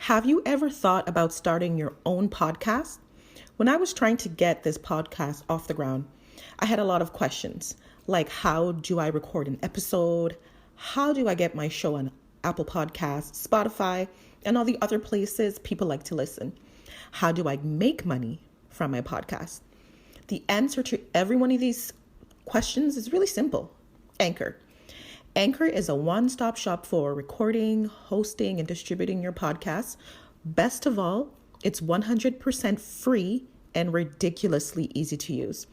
Have you ever thought about starting your own podcast? When I was trying to get this podcast off the ground, I had a lot of questions like how do I record an episode? How do I get my show on Apple Podcasts, Spotify, and all the other places people like to listen? How do I make money from my podcast? The answer to every one of these questions is really simple. Anchor. Anchor is a one-stop shop for recording, hosting, and distributing your podcasts. Best of all, it's 100% free and ridiculously easy to use.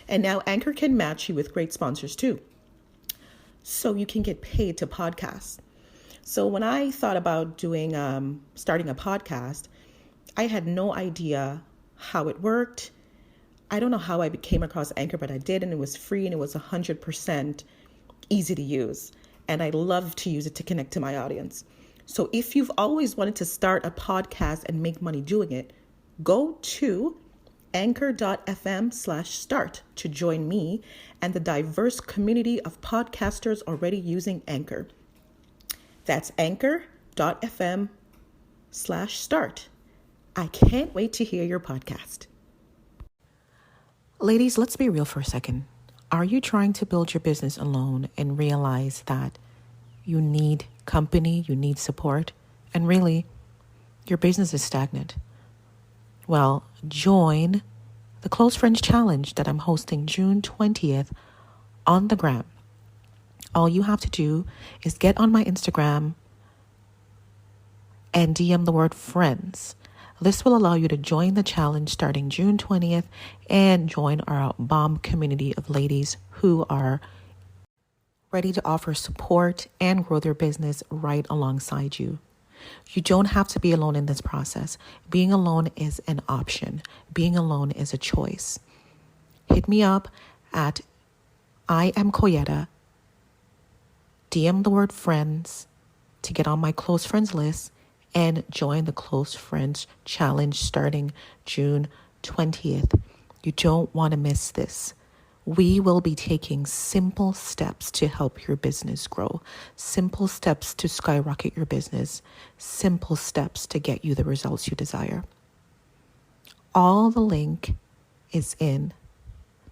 And now Anchor can match you with great sponsors too, so you can get paid to podcast. So when I thought about starting a podcast, I had no idea how it worked. I don't know how I came across Anchor, but I did, and it was free and it was 100% easy to use. And I love to use it to connect to my audience. So if you've always wanted to start a podcast and make money doing it, go to anchor.fm/start to join me and the diverse community of podcasters already using Anchor. That's anchor.fm/start. I can't wait to hear your podcast. Ladies, let's be real for a second. Are you trying to build your business alone and realize that you need company, you need support, and really your business is stagnant? Well, join the Close Friends Challenge that I'm hosting June 20th on the gram. All you have to do is get on my Instagram and DM the word friends. This will allow you to join the challenge starting June 20th and join our bomb community of ladies who are ready to offer support and grow their business right alongside you. You don't have to be alone in this process. Being alone is an option. Being alone is a choice. Hit me up at I am Koyetta. DM the word friends to get on my close friends list and join the Close Friends Challenge starting June 20th. You don't want to miss this. We will be taking simple steps to help your business grow, simple steps to skyrocket your business, simple steps to get you the results you desire. All the link is in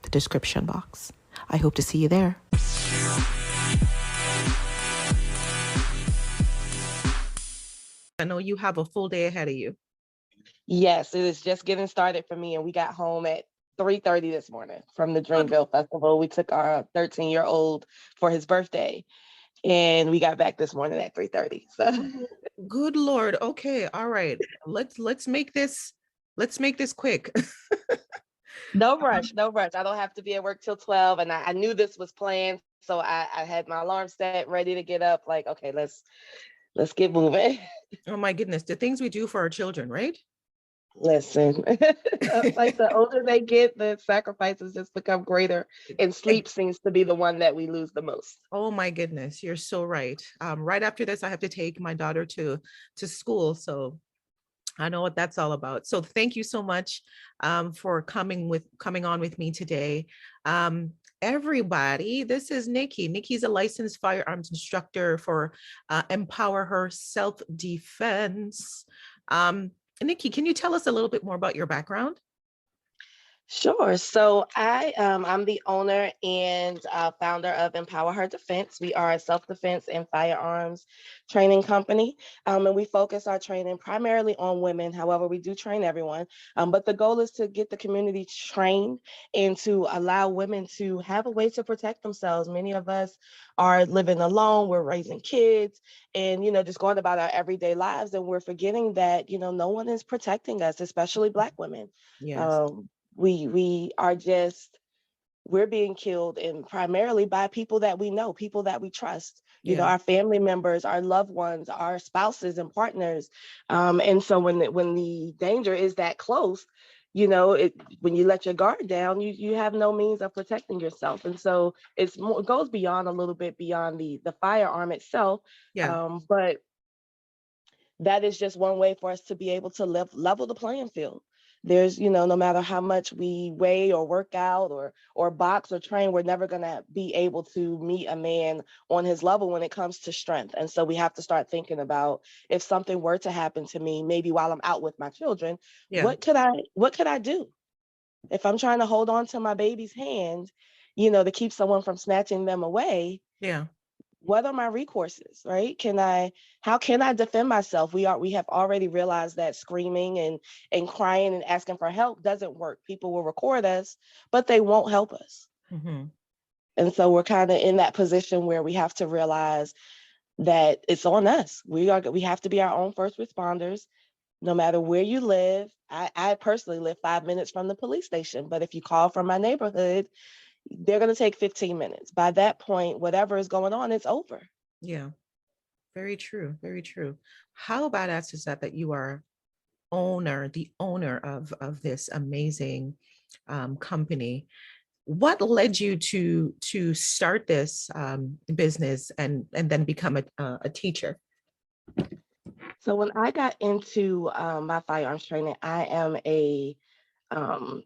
the description box. I hope to see you there. I know you have a full day ahead of you. Yes, it is just getting started for me, and we got home at 3:30 this morning from the Dreamville Festival. We took our 13-year-old for his birthday, and we got back this morning at 3:30. So, good Lord. Okay, all right. Let's make this quick. no rush. I don't have to be at work till 12, and I knew this was planned, so I had my alarm set, ready to get up. Like, okay, let's get moving. Oh my goodness, the things we do for our children, right? Listen, like the older they get, the sacrifices just become greater, and sleep seems to be the one that we lose the most. Oh my goodness, you're so right. Right after this, I have to take my daughter to school, so I know what that's all about. So thank you so much for coming on with me today. Everybody, this is Nikki. Nikki's a licensed firearms instructor for Empower Her Self-Defense. Nikki, can you tell us a little bit more about your background? Sure. So I'm the owner and founder of Empower Her Defense. We are a self-defense and firearms training company, and we focus our training primarily on women. However, we do train everyone, but the goal is to get the community trained and to allow women to have a way to protect themselves. Many of us are living alone, we're raising kids, and just going about our everyday lives, and we're forgetting that no one is protecting us, especially Black women. Yes. We're being killed, and primarily by people that we know, people that we trust, our family members, our loved ones, our spouses and partners. And so when the danger is that close, when you let your guard down, you have no means of protecting yourself. And so it goes beyond a little bit beyond the firearm itself. But that is just one way for us to be able to level the playing field. There's, no matter how much we weigh or work out or box or train, we're never going to be able to meet a man on his level when it comes to strength. And so we have to start thinking about, if something were to happen to me, maybe while I'm out with my children, Yeah. what could I do? If I'm trying to hold on to my baby's hand, to keep someone from snatching them away, Yeah. what are my recourses, right? How can I defend myself? We have already realized that screaming and crying and asking for help doesn't work. People will record us, but they won't help us. Mm-hmm. And so we're kind of in that position where we have to realize that it's on us. We have to be our own first responders, no matter where you live. I personally live 5 minutes from the police station, but if you call from my neighborhood, they're going to take 15 minutes. By that point, whatever is going on, it's over. Yeah. Very true. Very true. How badass is that you are the owner of this amazing company? What led you to start this business and then become a teacher? So when I got into my firearms training, I am a um,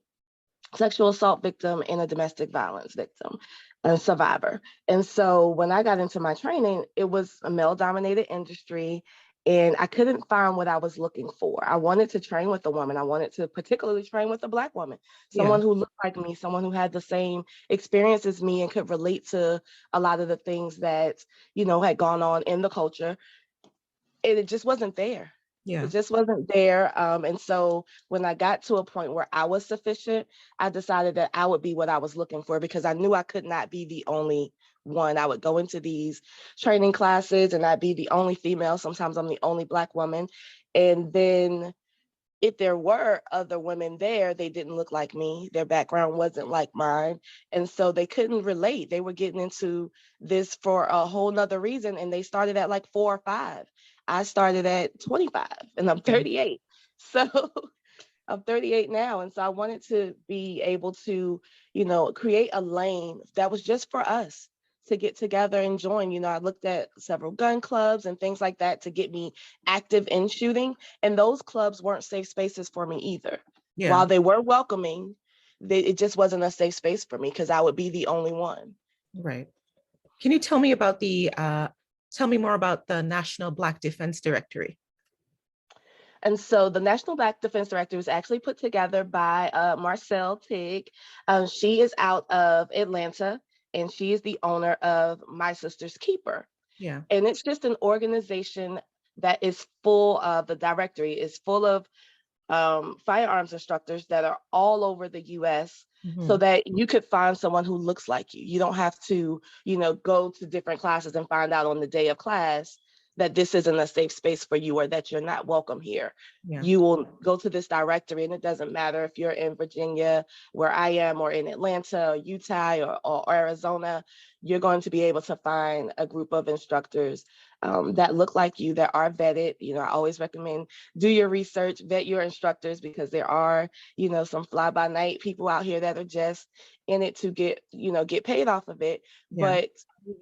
sexual assault victim and a domestic violence victim and survivor. And so when I got into my training, it was a male dominated industry, and I couldn't find what I was looking for. I wanted to train with a woman. I wanted to particularly train with a Black woman, Yeah. someone who looked like me, someone who had the same experience as me and could relate to a lot of the things that, had gone on in the culture. And it just wasn't there. It Yeah. just wasn't there. And so when I got to a point where I was sufficient, I decided that I would be what I was looking for, because I knew I could not be the only one. I would go into these training classes and I'd be the only female. Sometimes I'm the only Black woman. And then if there were other women there, they didn't look like me. Their background wasn't like mine. And so they couldn't relate. They were getting into this for a whole nother reason. And they started at like 4 or 5. I started at 25 and I'm Yeah. 38. So I'm 38 now. And so I wanted to be able to, create a lane that was just for us to get together and join. I looked at several gun clubs and things like that to get me active in shooting. And those clubs weren't safe spaces for me either. Yeah. While they were welcoming, it just wasn't a safe space for me because I would be the only one. Right. Can you tell me about tell me more about the National Black Defense Directory? And so the National Black Defense Directory was actually put together by Marcel Tig. She is out of Atlanta, and she is the owner of My Sister's Keeper. Yeah. And it's just an organization that is full of, the directory is full of firearms instructors that are all over the US, so Mm-hmm. that you could find someone who looks like you. You don't have to, go to different classes and find out on the day of class that this isn't a safe space for you or that you're not welcome here. Yeah. You will go to this directory, and it doesn't matter if you're in Virginia, where I am, or in Atlanta, or Utah, or Arizona, you're going to be able to find a group of instructors that look like you, that are vetted. I always recommend do your research, vet your instructors, because there are, some fly by night people out here that are just in it to get paid off of it. Yeah. But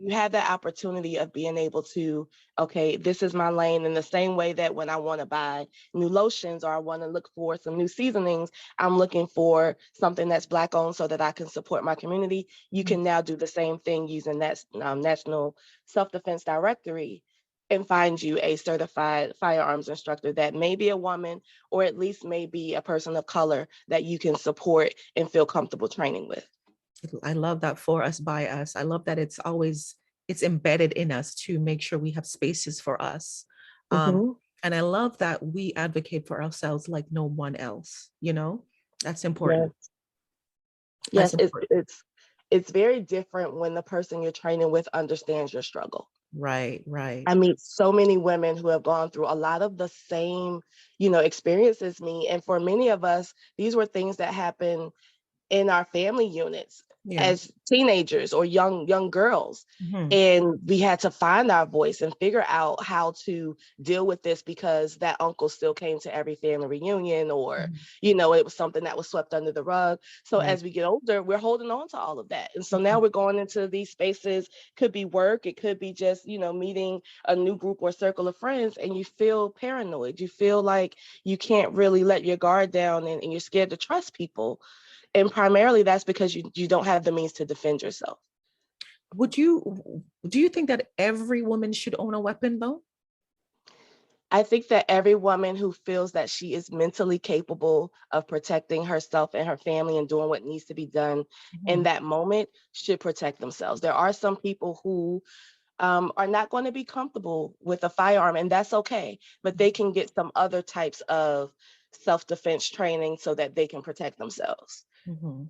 you have that opportunity of being able to, okay, this is my lane. In the same way that when I want to buy new lotions or I want to look for some new seasonings, I'm looking for something that's Black owned so that I can support my community. You can now do the same thing using that National Self-Defense Directory and find you a certified firearms instructor that may be a woman, or at least may be a person of color that you can support and feel comfortable training with. I love that, for us, by us. I love that it's embedded in us to make sure we have spaces for us. Um, Mm-hmm. and I love that we advocate for ourselves like no one else, that's important. Yes, That's yes, important. it's very different when the person you're training with understands your struggle. Right, right. I meet so many women who have gone through a lot of the same, experience as me. And for many of us, these were things that happened in our family units. Yeah. as teenagers or young girls. Hmm. And we had to find our voice and figure out how to deal with this, because that uncle still came to every family reunion, or it was something that was swept under the rug. So Right. as we get older, we're holding on to all of that, and so now Mhm. we're going into these spaces. Could be work, it could be just meeting a new group or circle of friends, and you feel paranoid, you feel like you can't really let your guard down, and you're scared to trust people. And primarily that's because you don't have the means to defend yourself. Do you think that every woman should own a weapon though? I think that every woman who feels that she is mentally capable of protecting herself and her family and doing what needs to be done in Mhm. that moment should protect themselves. There are some people who are not going to be comfortable with a firearm, and that's okay, but they can get some other types of self-defense training so that they can protect themselves. Mhm.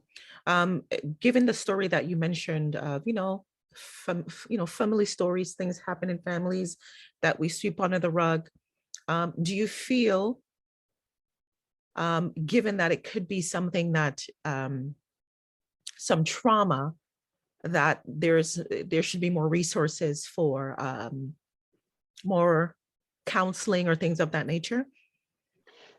Given the story that you mentioned of, family stories, things happen in families that we sweep under the rug. Do you feel, given that it could be something that some trauma, that there should be more resources for more counseling or things of that nature?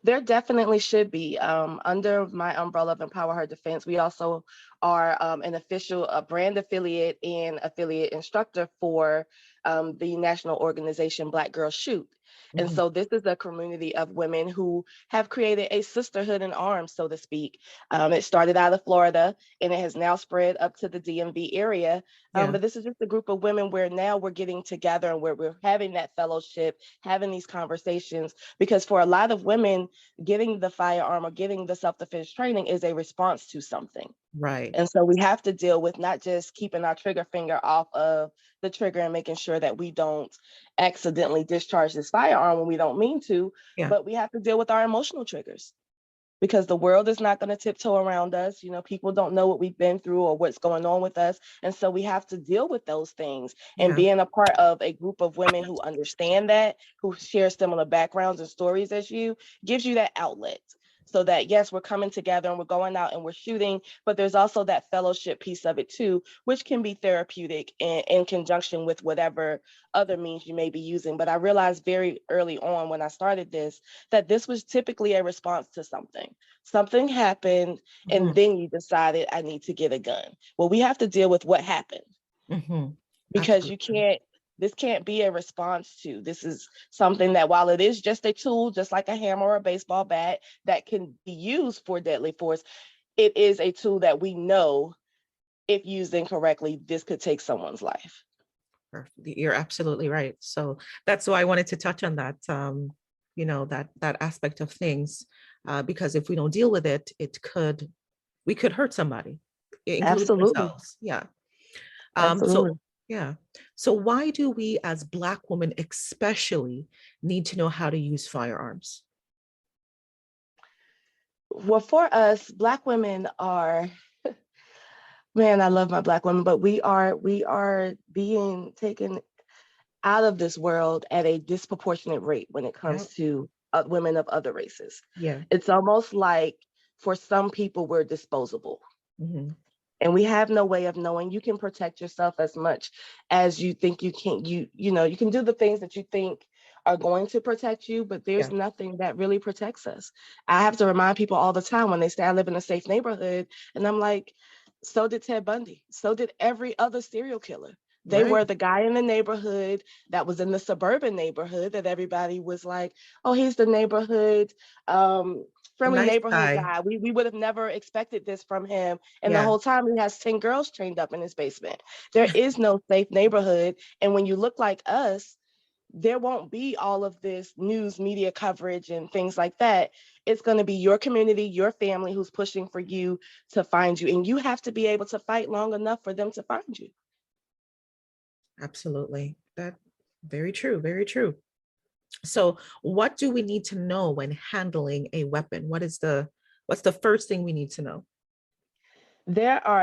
There definitely should be. Under my umbrella of Empower Her Defense, we also are an official brand affiliate and affiliate instructor for the national organization Black Girls Shoot. And Mhm. so this is a community of women who have created a sisterhood in arms, so to speak. It started out of Florida, and it has now spread up to the DMV area. Yeah. But this is just a group of women where now we're getting together and where we're having that fellowship, having these conversations, because for a lot of women, getting the firearm or getting the self-defense training is a response to something. Right. And so we have to deal with not just keeping our trigger finger off of the trigger and making sure that we don't accidentally discharge this firearm when we don't mean to, Yeah. but we have to deal with our emotional triggers, because the world is not going to tiptoe around us. People don't know what we've been through or what's going on with us. And so we have to deal with those things. And Yeah. being a part of a group of women who understand that, who share similar backgrounds and stories as you, gives you that outlet. So that, yes, we're coming together and we're going out and we're shooting, but there's also that fellowship piece of it too, which can be therapeutic in conjunction with whatever other means you may be using. But I realized very early on when I started this that this was typically a response to something. Something happened, Mhm. and then you decided, I need to get a gun. Well, we have to deal with what happened, Mhm. because Absolutely. this can't be a response to. This is something that, while it is just a tool, just like a hammer or a baseball bat that can be used for deadly force, it is a tool that we know, if used incorrectly, this could take someone's life. Perfect. You're absolutely right. So that's why I wanted to touch on that, that aspect of things, because if we don't deal with it, we could hurt somebody, including Absolutely. ourselves. Yeah. So Absolutely. yeah. So why do we as Black women especially need to know how to use firearms? Well, for us, Black women are, man, I love my Black women, but we are being taken out of this world at a disproportionate rate when it Yeah. comes to women of other races. Yeah. It's almost like, for some people, we're disposable, Hmm. and we have no way of knowing. You can protect yourself as much as you think you can. You can do the things that you think are going to protect you, but there's Yeah. nothing that really protects us. I have to remind people all the time when they say I live in a safe neighborhood, and I'm like, so did Ted Bundy, so did every other serial killer. They Right. were the guy in the neighborhood that was in the suburban neighborhood that everybody was like, oh, he's the neighborhood um The friendly nice neighborhood guy. guy. We would have never expected this from him, and the Yeah. whole time he has 10 girls chained up in his basement. There is no safe neighborhood. And when you look like us, there won't be all of this news media coverage and things like that. It's going to be your community, your family who's pushing for you to find you. And you have to be able to fight long enough for them to find you. Absolutely. That very true. Very true. So, what do we need to know when handling a weapon? What's the first thing we need to know?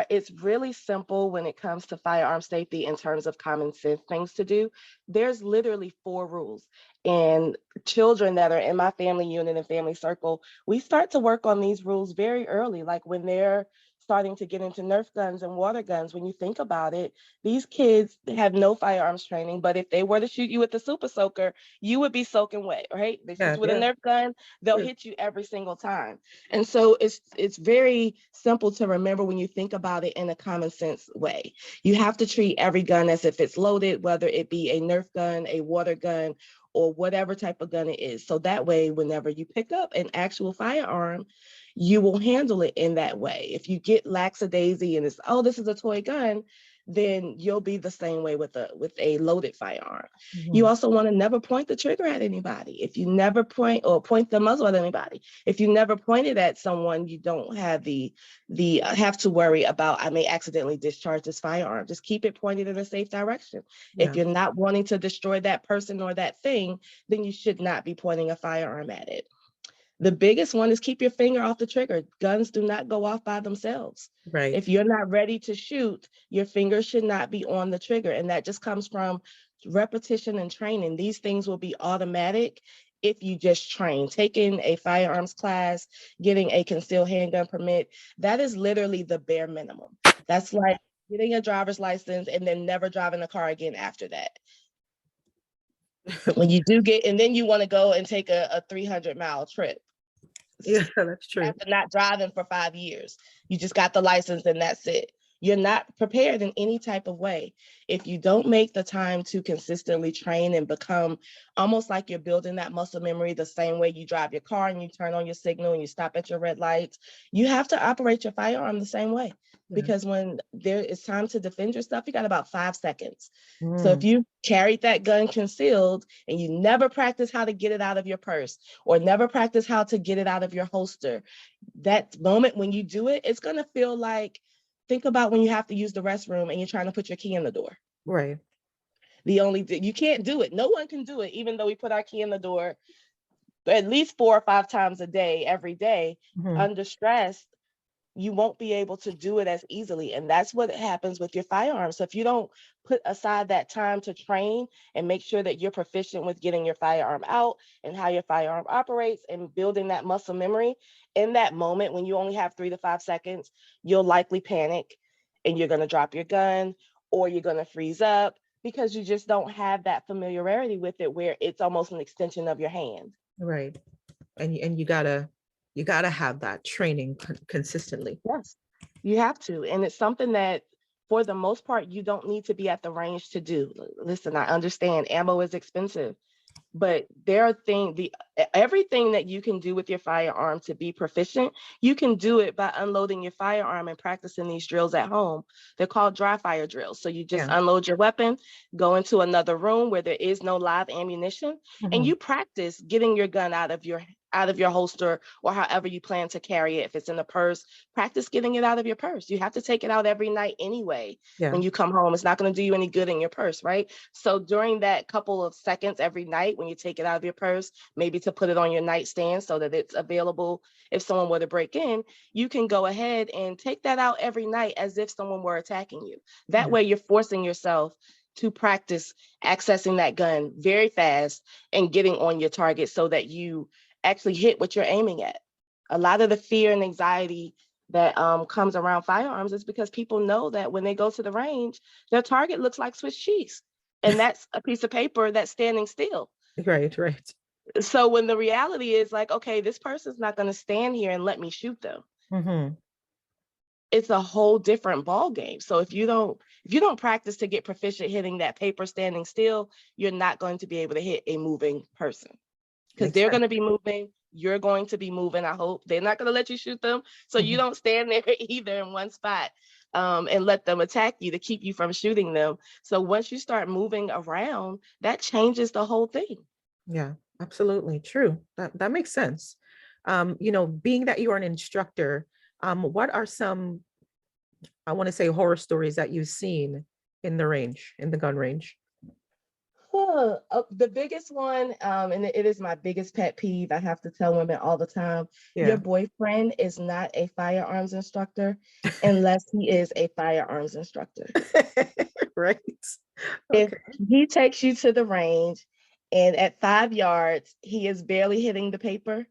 It's really simple when it comes to firearm safety in terms of common sense things to do. There's literally four rules. And children that are in my family unit and family circle, we start to work on these rules very early, like when they're starting to get into Nerf guns and water guns. When you think about it, these kids have no firearms training, but if they were to shoot you with a super soaker, you would be soaking wet, right? They shoot Yeah, you with a yeah. Nerf gun, they'll True. hit you every single time. And so it's very simple to remember when you think about it in a common sense way. You have to treat every gun as if it's loaded, whether it be a Nerf gun, a water gun, or whatever type of gun it is. So that way, whenever you pick up an actual firearm, you will handle it in that way. If you get lackadaisy and it's, oh, this is a toy gun, then you'll be the same way with a loaded firearm. You Mhm. also want to never point the trigger at anybody. If you never point or point the muzzle at anybody, if you never pointed at someone, you don't have the have to worry about, I may accidentally discharge this firearm. Just keep it pointed in a safe direction. If Yeah, you're not wanting to destroy that person or that thing, then you should not be pointing a firearm at it. The biggest one is keep your finger off the trigger. Guns do not go off by themselves. right. If you're not ready to shoot, your finger should not be on the trigger. And that just comes from repetition and training. These things will be automatic if you just train. Taking a firearms class, getting a concealed handgun permit, that is literally the bare minimum. That's like getting a driver's license and then never driving a car again after that. When you do get, and then you want to go and take a 300-mile trip Yeah, that's true. after not driving for 5 years. You just got the license and that's it. You're not prepared in any type of way. If you don't make the time to consistently train and become almost like you're building that muscle memory the same way you drive your car and you turn on your signal and you stop at your red lights, you have to operate your firearm the same way. Yeah. Because when there is time to defend yourself, you got about 5 seconds. So if Mm, you carried that gun concealed and you never practice how to get it out of your purse or never practice how to get it out of your holster, that moment when you do it, it's going to feel like, think about when you have to use the restroom and you're trying to put your key in the door. right. You can't do it. No one can do it, even though we put our key in the door at least 4 or 5 times a day, every day, Mhm. under stress. You won't be able to do it as easily. And that's what happens with your firearms. So if you don't put aside that time to train and make sure that you're proficient with getting your firearm out and how your firearm operates and building that muscle memory, in that moment when you only have 3 to 5 seconds, you'll likely panic and you're going to drop your gun or you're going to freeze up because you just don't have that familiarity with it where it's almost an extension of your hand. Right. And you gotta have that training consistently. Yes, you have to. And it's something that, for the most part, you don't need to be at the range to do. Listen, I understand ammo is expensive, but there are everything that you can do with your firearm to be proficient, you can do it by unloading your firearm and practicing these drills at home. They're called dry fire drills. So you just Yeah. unload your weapon, go into another room where there is no live ammunition, and Mhm. you practice getting your gun out of your holster or however you plan to carry it. If it's in a purse, practice getting it out of your purse. You have to take it out every night anyway. Yeah. When you come home, it's not going to do you any good in your purse, right? So during that couple of seconds every night when you take it out of your purse, maybe to put it on your nightstand so that it's available if someone were to break in, you can go ahead and take that out every night as if someone were attacking you. That Yeah. way you're forcing yourself to practice accessing that gun very fast and getting on your target so that you actually hit what you're aiming at. A lot of the fear and anxiety that comes around firearms is because people know that when they go to the range, their target looks like Swiss cheese. And that's a piece of paper that's standing still. Right, right. So when the reality is like, okay, this person's not going to stand here and let me shoot them. Mhm. It's a whole different ball game. So if you don't practice to get proficient hitting that paper standing still, you're not going to be able to hit a moving person because Makes they're sense. going to be moving. You're going to be moving. I hope they're not going to let you shoot them. So you Mhm. don't stand there either in one spot and let them attack you to keep you from shooting them. So once you start moving around, that changes the whole thing. Yeah, absolutely. True. That makes sense. Being that you are an instructor, what are some, I want to say, horror stories that you've seen in the range, in the gun range? The biggest one, and it is my biggest pet peeve, I have to tell women all the time, your Yeah. boyfriend is not a firearms instructor unless he is a firearms instructor. Right. If Okay. he takes you to the range and at 5 yards, he is barely hitting the paper,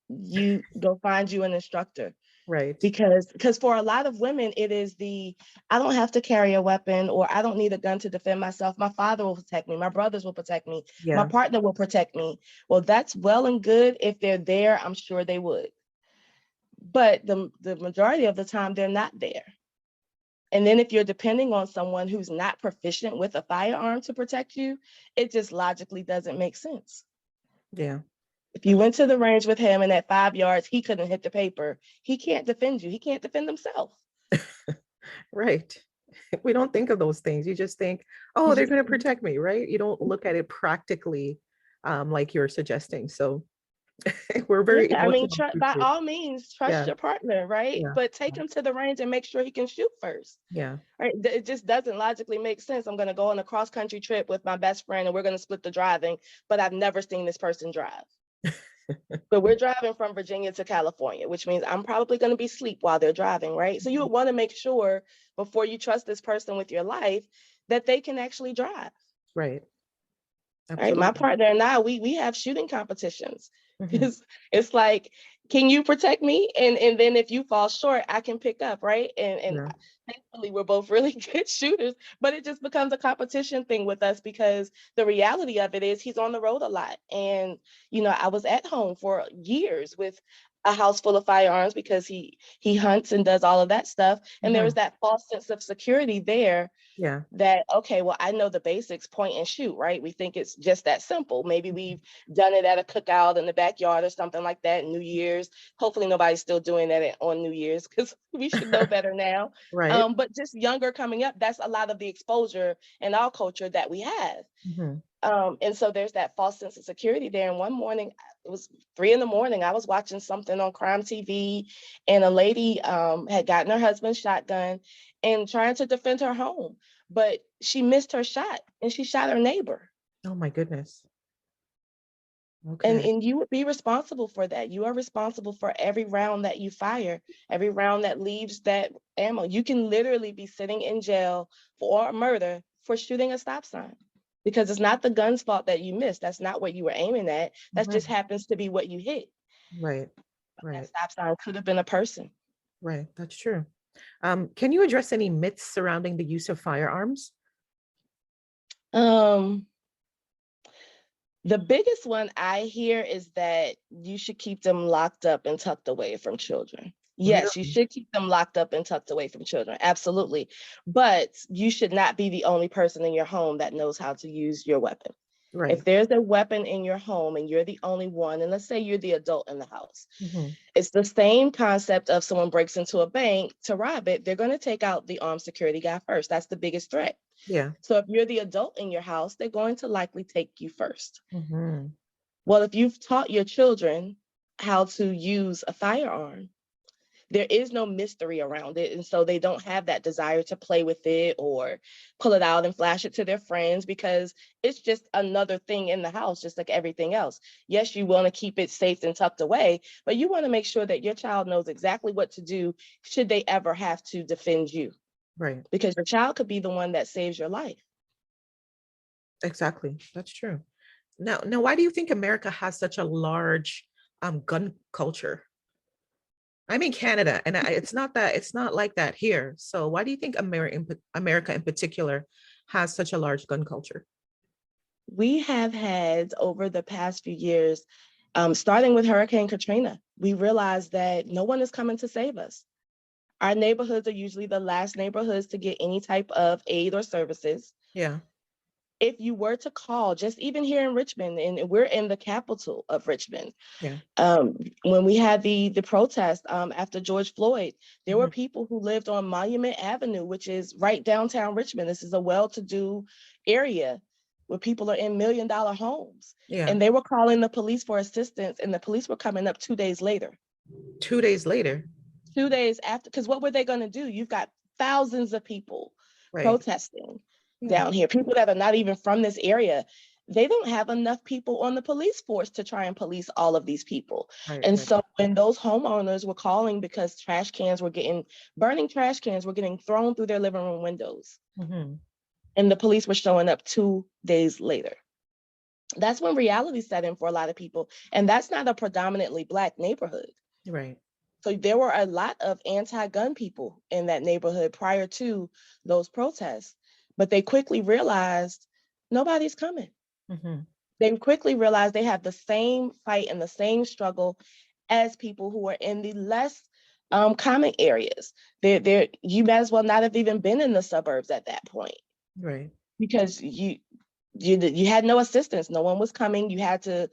you go find you an instructor. Right. Because for a lot of women, it is I don't have to carry a weapon, or I don't need a gun to defend myself. My father will protect me. My brothers will protect me. My Yeah. partner will protect me. Well, that's well and good. If they're there, I'm sure they would. But the majority of the time, they're not there. And then if you're depending on someone who's not proficient with a firearm to protect you, it just logically doesn't make sense. Yeah. If you went to the range with him and at 5 yards, he couldn't hit the paper, he can't defend you. He can't defend himself. Right. We don't think of those things. You just think, oh, they're going to protect me, right? You don't look at it practically, like you're suggesting. So we're very Yeah, I mean, emotional by creatures. all means, trust Yeah. your partner, right? Yeah. But take him to the range and make sure he can shoot first. Yeah. Right? It just doesn't logically make sense. I'm going to go on a cross country trip with my best friend and we're going to split the driving, but I've never seen this person drive. But we're driving from Virginia to California, which means I'm probably going to be asleep while they're driving, right? So you would want to make sure before you trust this person with your life that they can actually drive. Right. Right. My Absolutely. partner and I, we have shooting competitions. Hmm. It's like, can you protect me? And then if you fall short, I can pick up, right? And Yeah. thankfully we're both really good shooters, but it just becomes a competition thing with us because the reality of it is he's on the road a lot. And I was at home for years with a house full of firearms because he hunts and does all of that stuff. And there was Hmm. that false sense of security there Yeah. that, okay, well, I know the basics, point and shoot, right? We think it's just that simple. Maybe we've done it at a cookout in the backyard or something like that, New Year's. Hopefully nobody's still doing that on New Year's because we should know better now. Right. But just younger coming up, that's a lot of the exposure in our culture that we have. Hmm. And so there's that false sense of security there. And one morning, it was 3 a.m, I was watching something on Crime TV, and a lady had gotten her husband's shotgun and trying to defend her home, but she missed her shot and she shot her neighbor. Oh my goodness. And, Okay. and you would be responsible for that. You are responsible for every round that you fire, every round that leaves that ammo. You can literally be sitting in jail for murder for shooting a stop sign because it's not the gun's fault that you missed. That's not what you were aiming at. That just Mhm. happens to be what you hit. Right. That Right. stop sign could have been a person. Right. That's true. Can you address any myths surrounding the use of firearms? Um, the biggest one I hear is that you should keep them locked up and tucked away from children. Yes, you Really? should keep them locked up and tucked away from children. Absolutely. But you should not be the only person in your home that knows how to use your weapon. If Right. there's a weapon in your home and you're the only one, and let's say you're the adult in the house, Hmm. it's the same concept of someone breaks into a bank to rob it. They're going to take out the armed security guy first. That's the biggest threat. Yeah. So if you're the adult in your house, they're going to likely take you first. Hmm. Well, if you've taught your children how to use a firearm, there is no mystery around it. And so they don't have that desire to play with it or pull it out and flash it to their friends because it's just another thing in the house, just like everything else. Yes, you want to keep it safe and tucked away, but you want to make sure that your child knows exactly what to do should they ever have to defend you, Right. because your child could be the one that saves your life. Exactly. That's true. Now, why do you think America has such a large gun culture? I'm in Canada, and it's not like that here. So why do you think America in particular has such a large gun culture? We have had over the past few years, starting with Hurricane Katrina, we realized that no one is coming to save us. Our neighborhoods are usually the last neighborhoods to get any type of aid or services. Yeah. If you were to call, just even here in Richmond, and we're in the capital of Richmond, Yeah. when we had the protest after George Floyd, there were Hmm. people who lived on Monument Avenue, which is right downtown Richmond. This is a well-to-do area where people are in $1 million homes. Yeah. And they were calling the police for assistance, and the police were coming up 2 days later. 2 days later. 2 days after, because what were they going to do? You've got thousands of people Right. protesting Yeah. down here, people that are not even from this area. They don't have enough people on the police force to try and police all of these people. Right. And Right. so when those homeowners were calling because burning trash cans were getting thrown through their living room windows, Hmm. and the police were showing up 2 days later. That's when reality set in for a lot of people. And that's not a predominantly Black neighborhood. Right. So there were a lot of anti-gun people in that neighborhood prior to those protests, but they quickly realized nobody's coming. Mm-hmm. They quickly realized they have the same fight and the same struggle as people who are in the less common areas. You might as well not have even been in the suburbs at that point, Right. because you had no assistance. No one was coming. You had to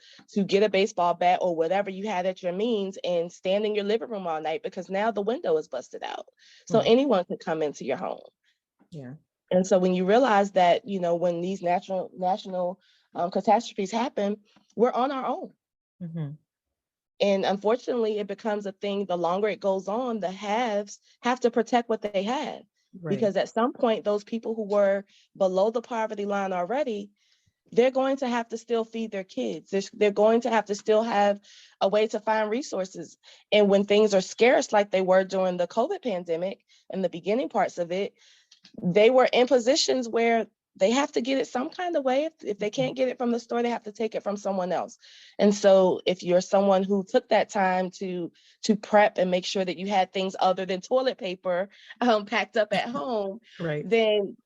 get a baseball bat or whatever you had at your means and stand in your living room all night, because now the window is busted out. So Hmm. anyone could come into your home. Yeah. And so when you realize that, when these national catastrophes happen, we're on our own. Mm-hmm. And unfortunately, it becomes a thing. The longer it goes on, the haves have to protect what they have. Right. Because at some point, those people who were below the poverty line already, they're going to have to still feed their kids. They're going to have to still have a way to find resources. And when things are scarce, like they were during the COVID pandemic and the beginning parts of it, they were in positions where they have to get it some kind of way. If they can't get it from the store, they have to take it from someone else. And so if you're someone who took that time to prep and make sure that you had things other than toilet paper packed up at home, Right. then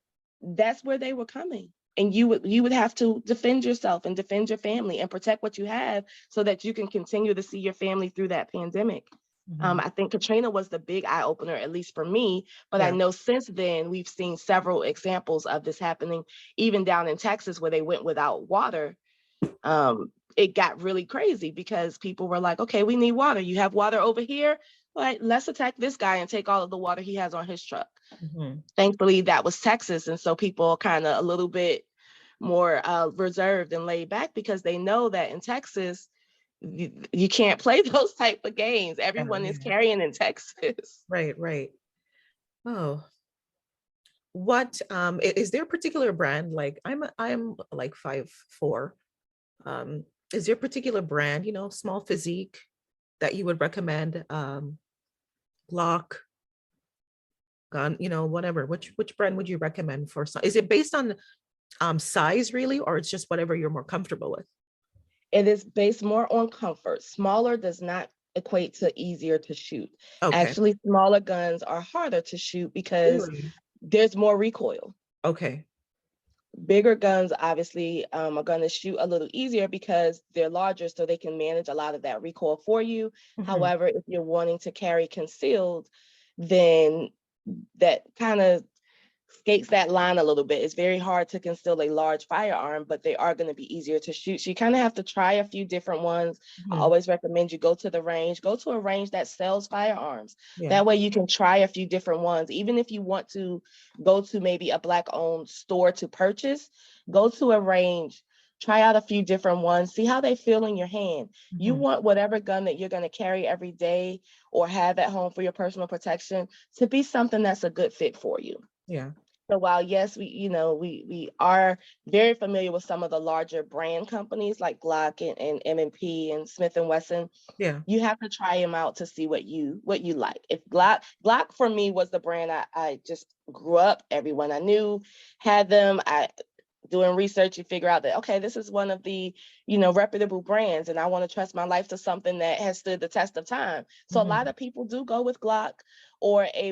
that's where they were coming. And you would have to defend yourself and defend your family and protect what you have so that you can continue to see your family through that pandemic. Mm-hmm. I think Katrina was the big eye opener, at least for me. But I Yeah. know since then we've seen several examples of this happening, even down in Texas where they went without water. It got really crazy because people were like, okay, we need water. You have water over here. Like, let's attack this guy and take all of the water he has on his truck. Mm-hmm. Thankfully, that was Texas. And so people kind of a little bit more reserved and laid back, because they know that in Texas, you can't play those type of games. Yeah. Everyone is Yeah. carrying in Texas. Right. Right. Oh, what is there a particular brand? Like I'm like 5'4". Um, is there a particular brand, small physique that you would recommend? Glock, gun, whatever. Which brand would you recommend for some? Is it based on size really, or it's just whatever you're more comfortable with? It is based more on comfort. Smaller does not equate to easier to shoot. Okay. Actually, smaller guns are harder to shoot because Really? there's more recoil. Okay. Bigger guns obviously are going to shoot a little easier because they're larger, so they can manage a lot of that recoil for you. Mm-hmm. However, if you're wanting to carry concealed, then that kind of skates that line a little bit. It's very hard to conceal a large firearm, but they are going to be easier to shoot. So you kind of have to try a few different ones. I Mm-hmm. always recommend you go to a range that sells firearms. Yeah. That way you can try a few different ones. Even if you want to go to maybe a Black owned store to purchase, go to a range, try out a few different ones, see how they feel in your hand. You Mm-hmm. want whatever gun that you're going to carry every day or have at home for your personal protection to be something that's a good fit for you. Yeah. So while yes, we are very familiar with some of the larger brand companies like Glock and M&P and Smith and Wesson, Yeah. you have to try them out to see what you like. If Glock for me was the brand I just grew up. Everyone I knew had them. I doing research, you figure out that okay, this is one of the reputable brands, and I want to trust my life to something that has stood the test of time. So a Mm-hmm. lot of people do go with Glock or a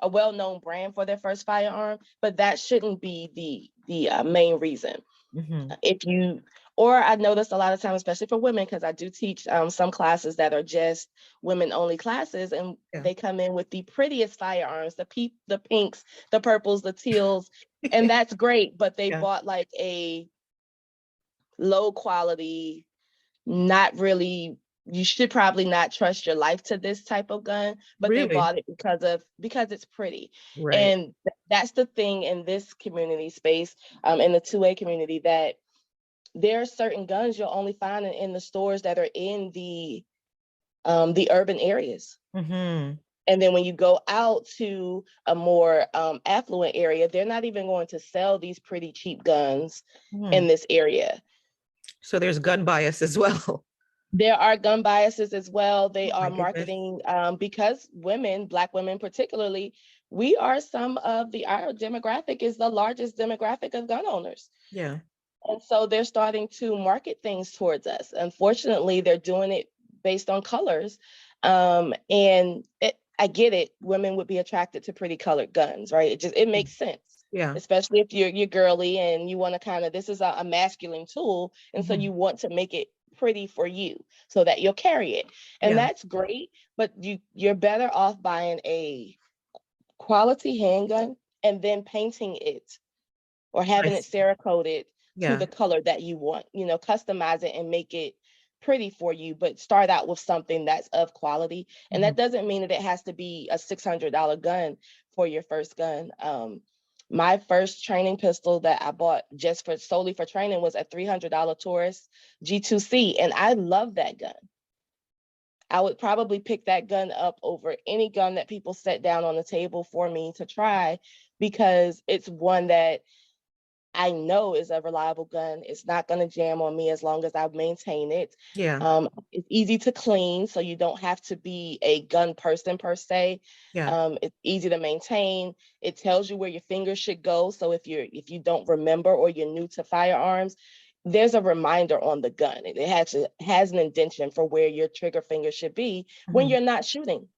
well-known brand for their first firearm, but that shouldn't be the main reason. Mm-hmm. If you or I notice a lot of times, especially for women, because I do teach some classes that are just women only classes, and Yeah. they come in with the prettiest firearms, the pinks, the purples, the teals, and that's great, but they Yeah. bought like a low quality, not really, you should probably not trust your life to this type of gun, but they Really? bought it because it's pretty. Right. And that's the thing in this community space, in the 2A community, that there are certain guns you'll only find in the stores that are in the urban areas. Mm-hmm. And then when you go out to a more affluent area, they're not even going to sell these pretty cheap guns Mm-hmm. in this area. So there's gun bias as well. There are gun biases as well. They Oh my are goodness. marketing because women, Black women particularly, we are our demographic is the largest demographic of gun owners. Yeah. And so they're starting to market things towards us. Unfortunately, they're doing it based on colors. I get it. Women would be attracted to pretty colored guns, right? It makes sense, Yeah. especially if you're girly and you want to kind of, this is a masculine tool. And so Mm-hmm. you want to make it pretty for you so that you'll carry it. And Yeah. that's great, but you're better off buying a quality handgun and then painting it or I having it see. Cerakoted to Yeah. the color that you want, customize it and make it pretty for you, but start out with something that's of quality. And Mm-hmm. that doesn't mean that it has to be a $600 gun for your first gun. My first training pistol that I bought just for solely for training was a $300 Taurus G2C, and I love that gun. I would probably pick that gun up over any gun that people set down on the table for me to try, because it's one that I know is a reliable gun. It's not going to jam on me as long as I maintain it. Yeah. It's easy to clean, so you don't have to be a gun person per se. Yeah. It's easy to maintain. It tells you where your fingers should go. So if you don't remember or you're new to firearms, there's a reminder on the gun. It has an indentation for where your trigger finger should be when Mm-hmm. you're not shooting.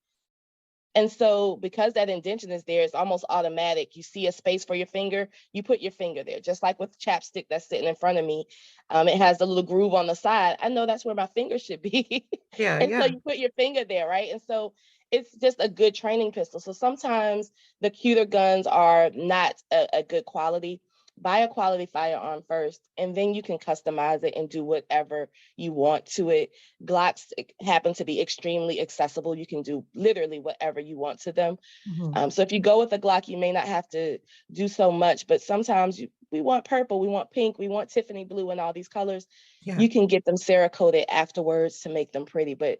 And so because that indentation is there, it's almost automatic. You see a space for your finger, you put your finger there. Just like with chapstick that's sitting in front of me, it has a little groove on the side. I know that's where my finger should be. Yeah. And so Yeah. you put your finger there, right? And so it's just a good training pistol. So sometimes the cuter guns are not a good quality. Buy a quality firearm first, and then you can customize it and do whatever you want to it. Glocks happen to be extremely accessible. You can do literally whatever you want to them. Mm-hmm. So if you go with a Glock, you may not have to do so much, but sometimes we want purple, we want pink, we want Tiffany blue and all these colors. Yeah. You can get them Cerakoted afterwards to make them pretty, but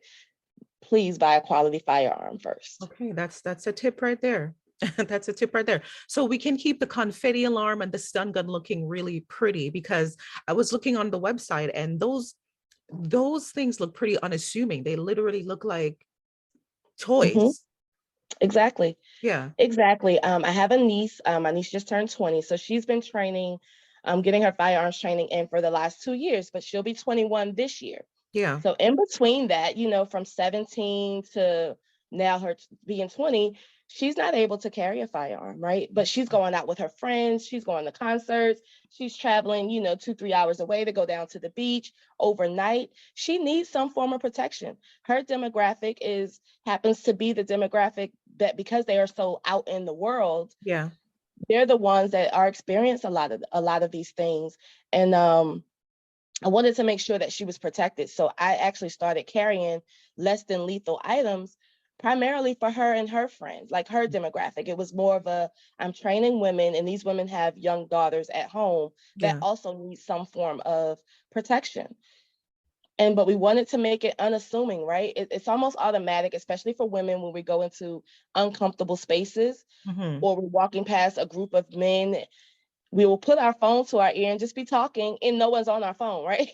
please buy a quality firearm first. Okay, that's a tip right there. That's a tip right there. So we can keep the confetti alarm and the stun gun looking really pretty, because I was looking on the website and those things look pretty unassuming. They literally look like Hmm. toys. Exactly. Yeah. Exactly. I have a niece. My niece just turned 20. So she's been training, getting her firearms training in for the last 2 years, but she'll be 21 this year. Yeah. So in between that, from 17 to now her being 20, she's not able to carry a firearm, right? But she's going out with her friends, she's going to concerts, she's traveling, 2-3 hours away to go down to the beach overnight. She needs some form of protection. Her demographic happens to be the demographic that, because they are so out in the world, Yeah. they're the ones that are experiencing a lot of these things. And I wanted to make sure that she was protected. So I actually started carrying less than lethal items primarily for her and her friends, like her demographic. It was more of I'm training women, and these women have young daughters at home that Yeah. also need some form of protection. But we wanted to make it unassuming, right? It's almost automatic, especially for women when we go into uncomfortable spaces Mm-hmm. or we're walking past a group of men. We will put our phone to our ear and just be talking, and no one's on our phone, right?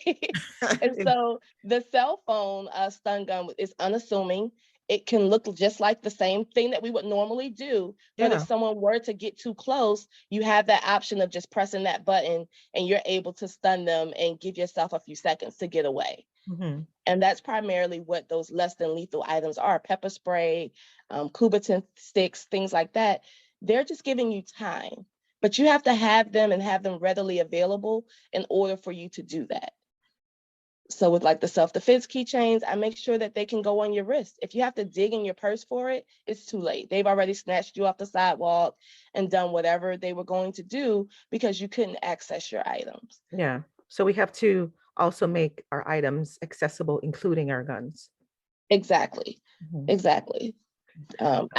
And so the cell phone stun gun is unassuming. It can look just like the same thing that we would normally do, but if Yeah. someone were to get too close, you have that option of just pressing that button and you're able to stun them and give yourself a few seconds to get away. Mm-hmm. And that's primarily what those less than lethal items are: pepper spray, Coubertin sticks, things like that. They're just giving you time, but you have to have them and have them readily available in order for you to do that. So with like the self-defense keychains, I make sure that they can go on your wrist. If you have to dig in your purse for it, it's too late. They've already snatched you off the sidewalk and done whatever they were going to do because you couldn't access your items. Yeah. So we have to also make our items accessible, including our guns. Exactly. Mhm. Exactly. When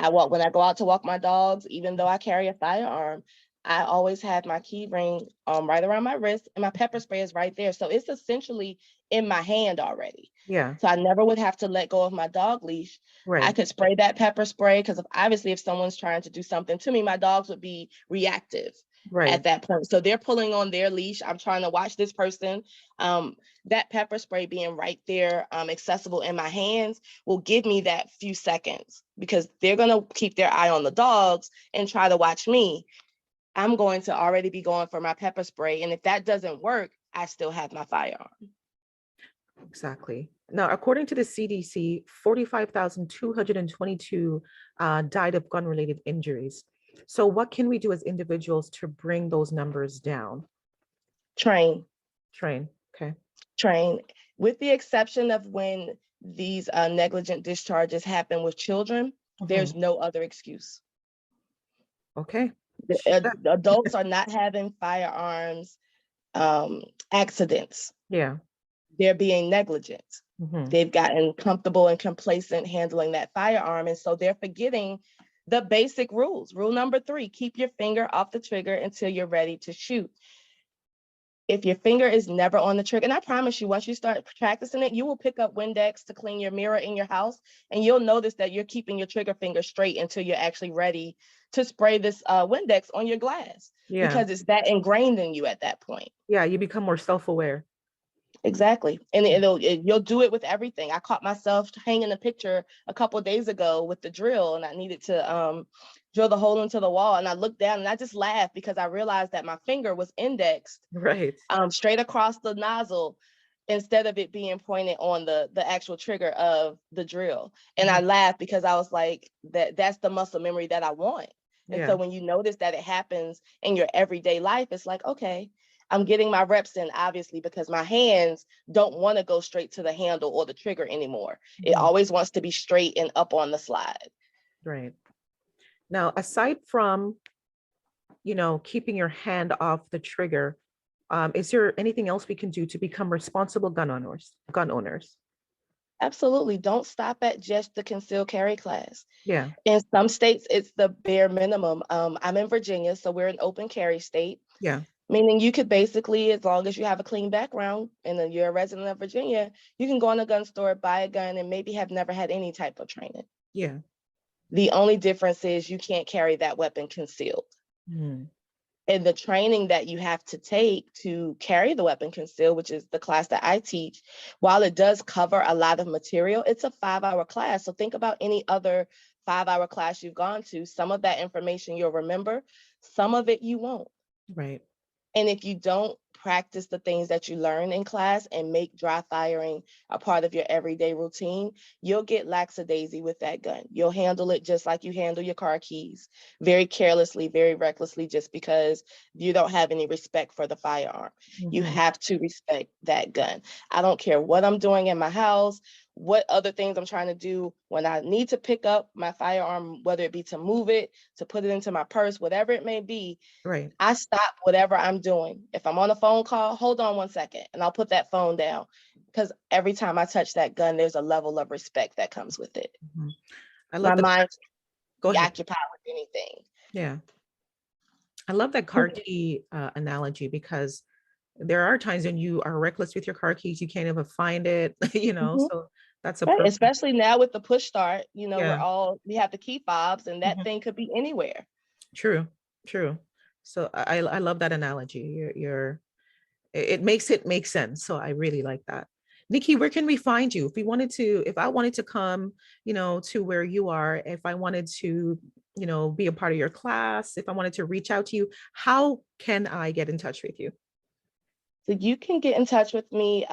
I go out to walk my dogs, even though I carry a firearm, I always have my key ring right around my wrist, and my pepper spray is right there. So it's essentially in my hand already. Yeah. So I never would have to let go of my dog leash. I Right. could spray that pepper spray because obviously if someone's trying to do something to me, my dogs would be reactive at Right. that point. So they're pulling on their leash. I'm trying to watch this person. That pepper spray being right there, accessible in my hands, will give me that few seconds because they're going to keep their eye on the dogs and try to watch me. I'm going to already be going for my pepper spray. And if that doesn't work, I still have my firearm. Exactly. Now, according to the CDC, 45,222 died of gun-related injuries. So what can we do as individuals to bring those numbers down? Train, Train. Okay. train, with the exception of when these negligent discharges happen with children, Mhm. there's no other excuse. Okay. The adults are not having firearms accidents. Yeah. They're being negligent. Mhm. They've gotten comfortable and complacent handling that firearm. And so they're forgetting the basic rules. Rule number 3, keep your finger off the trigger until you're ready to shoot. If your finger is never on the trigger, and I promise you, once you start practicing it, you will pick up Windex to clean your mirror in your house, and you'll notice that you're keeping your trigger finger straight until you're actually ready to spray this Windex on your glass, Yeah. because it's that ingrained in you at that point. Yeah. You become more self-aware. Exactly. And you'll do it with everything. I caught myself hanging a picture a couple of days ago with the drill, and I needed to drill the hole into the wall. And I looked down and I just laughed because I realized that my finger was indexed Right. straight across the nozzle instead of it being pointed on the actual trigger of the drill. And I Mhm. laughed because I was like, that's the muscle memory that I want. And so Yeah. when you notice that it happens in your everyday life, it's like, okay, I'm getting my reps in, obviously, because my hands don't want to go straight to the handle or the trigger anymore. It Mhm. always wants to be straight and up on the slide. Right. Now, aside from, keeping your hand off the trigger, is there anything else we can do to become responsible gun owners? Gun owners. Absolutely. Don't stop at just the concealed carry class. Yeah. In some states, it's the bare minimum. I'm in Virginia, so we're an open carry state, Yeah. meaning you could basically, as long as you have a clean background and then you're a resident of Virginia, you can go in a gun store, buy a gun, and maybe have never had any type of training. Yeah. The only difference is you can't carry that weapon concealed. Mhm. And the training that you have to take to carry the weapon concealed, which is the class that I teach, while it does cover a lot of material, it's a 5-hour class. So think about any other 5-hour class you've gone to. Some of that information you'll remember, some of it you won't. Right. And if you don't practice the things that you learn in class and make dry firing a part of your everyday routine, you'll get lackadaisy with that gun. You'll handle it just like you handle your car keys, very carelessly, very recklessly, just because you don't have any respect for the firearm. You Mhm. have to respect that gun. I don't care what I'm doing in my house, what other things I'm trying to do. When I need to pick up my firearm, whether it be to move it, to put it into my purse, whatever it may be, Right. I stop whatever I'm doing. If I'm on a phone call, hold on 1 second, and I'll put that phone down, because every time I touch that gun, there's a level of respect that comes with it. Mhm. I My love the mind can go be ahead. occupied with anything. Yeah. I love that car key analogy because there are times when you are reckless with your car keys, you can't even find it, Mhm. so that's a Right. perfect. Especially now with the push start, Yeah. we have the key fobs, and that Mhm. thing could be anywhere. True. True. So I love that analogy. It makes it make sense. So I really like that. Nikki, where can we find you? If I wanted to come, to where you are, if I wanted to, be a part of your class, if I wanted to reach out to you, how can I get in touch with you? So you can get in touch with me.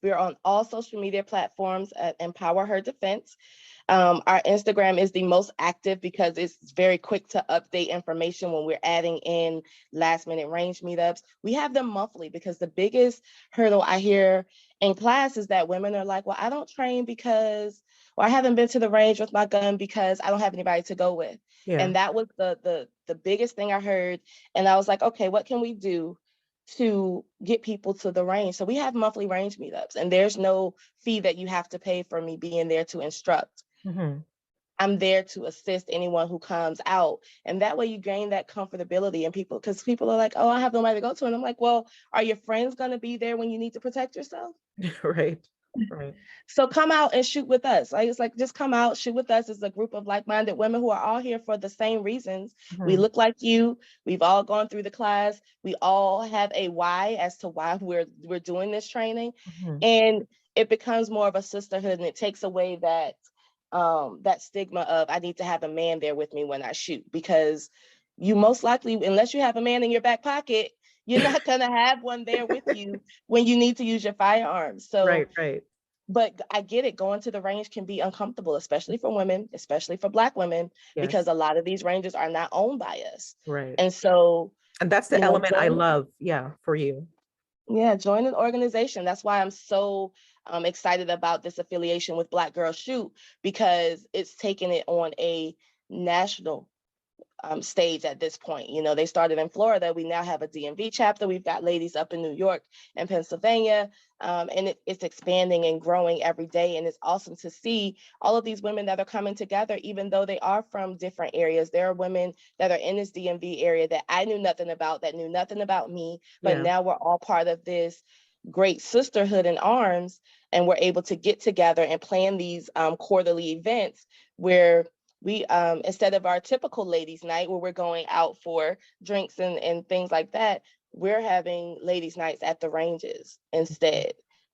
We're on all social media platforms at Empower Her Defense. Our Instagram is the most active because it's very quick to update information when we're adding in last minute range meetups. We have them monthly because the biggest hurdle I hear in class is that women are like, well, I don't train because, or I haven't been to the range with my gun because I don't have anybody to go with. Yeah. And that was the biggest thing I heard. And I was like, okay, what can we do to get people to the range? So we have monthly range meetups, and there's no fee that you have to pay for me being there to instruct. Mhm. I'm there to assist anyone who comes out. And that way you gain that comfortability, and because people are like, oh, I have nobody to go to. And I'm like, well, are your friends going to be there when you need to protect yourself? Right. Right. So come out and shoot with us. Like, it's like, just come out, shoot with us. It's a group of like-minded women who are all here for the same reasons. We Mhm. look like you. We've all gone through the class. We all have a why as to why we're doing this training. Mhm. And it becomes more of a sisterhood, and it takes away that stigma of I need to have a man there with me when I shoot, because you most likely, unless you have a man in your back pocket, You're not going to have one there with you when you need to use your firearms. So, Right. but I get it. Going to the range can be uncomfortable, especially for women, especially for Black women, because Yes. a lot of these ranges are not owned by us. Right. And so, And that's the element I love. Yeah, for you. join an organization. That's why I'm so excited about this affiliation with Black Girls Shoot, because it's taking it on a national stage at this point. They started in Florida. We now have a DMV chapter. We've got ladies up in New York and Pennsylvania, and it's expanding and growing every day. And it's awesome to see all of these women that are coming together, even though they are from different areas. There are women that are in this DMV area that I knew nothing about, that knew nothing about me, but now we're all part of this great sisterhood in arms, and we're able to get together and plan these quarterly events where we instead of our typical ladies night where we're going out for drinks and things like that, we're having ladies nights at the ranges instead.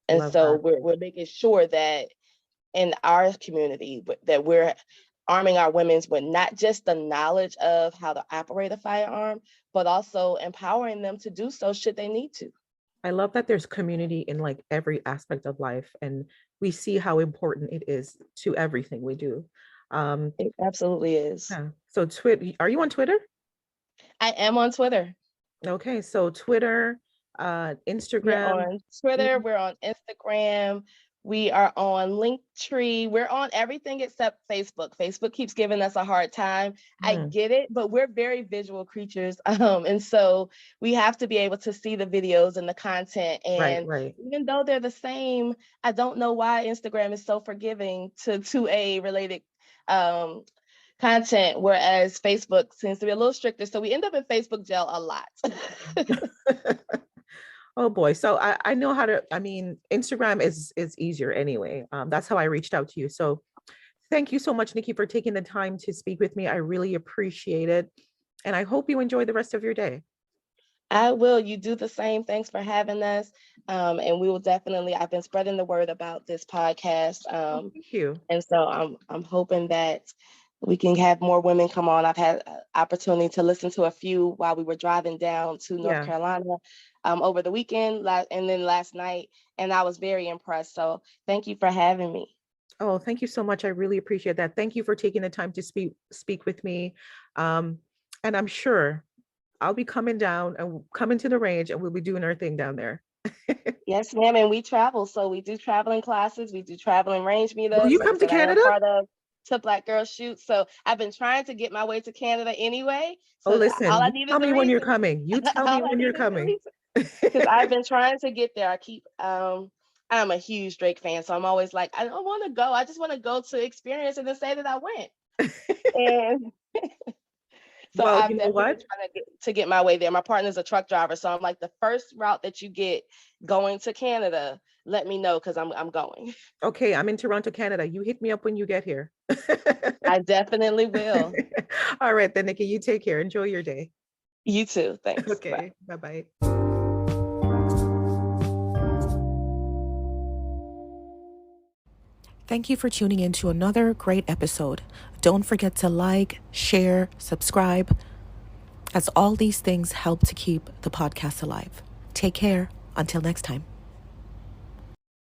And Love so that. we're making sure that in our community that we're arming our women's with not just the knowledge of how to operate a firearm, but also empowering them to do so should they need to. I love that there's community in like every aspect of life, and we see how important it is to everything we do. It absolutely is. Yeah. So are you on Twitter? I am on Twitter. Okay, so Twitter, We're Instagram. on Twitter, we're on Instagram, we are on Linktree, we're on everything except Facebook. Facebook keeps giving us a hard time. I get it, but we're very visual creatures. And so we have to be able to see the videos and the content. And Right. even though they're the same, I don't know why Instagram is so forgiving to 2A related content, whereas Facebook seems to be a little stricter. So we end up in Facebook jail a lot. Oh boy. So I know how to, I mean, Instagram is easier anyway. That's how I reached out to you. So thank you so much, Nikki, for taking the time to speak with me. I really appreciate it. And I hope you enjoy the rest of your day. I will. You do the same. Thanks for having us. And we will definitely, I've been spreading the word about this podcast. Thank you. And so I'm hoping that we can have more women come on. I've had an opportunity to listen to a few while we were driving down to North Carolina over the weekend and then last night, and I was very impressed. So thank you for having me. Oh, thank you so much. I really appreciate that. Thank you for taking the time to speak with me. And I'm sure I'll be coming down and coming to the range, and we'll be doing our thing down there. Yes, ma'am. And we travel. So we do traveling classes. We do traveling range meetups. Will you Like I come to said, I am Canada? part of To Black Girls Shoot. So I've been trying to get my way to Canada anyway. Oh, So all listen, I you need is tell the me when you're reason. coming. You tell me All I when you're need is the coming. reason. Because I've been trying to get there. I'm a huge Drake fan. So I'm always like, I don't want to go. I just want to go to experience it and say that I went. And so Well, I've you know definitely been what? trying to get my way there. My partner's a truck driver. So I'm like, the first route that you get going to Canada, let me know because I'm going. Okay, I'm in Toronto, Canada. You hit me up when you get here. I definitely will. All right, then, Nikki, you take care. Enjoy your day. You too. Thanks. Bye. Okay, bye-bye. Thank you for tuning in to another great episode. Don't forget to like, share, subscribe, as all these things help to keep the podcast alive. Take care. Until next time.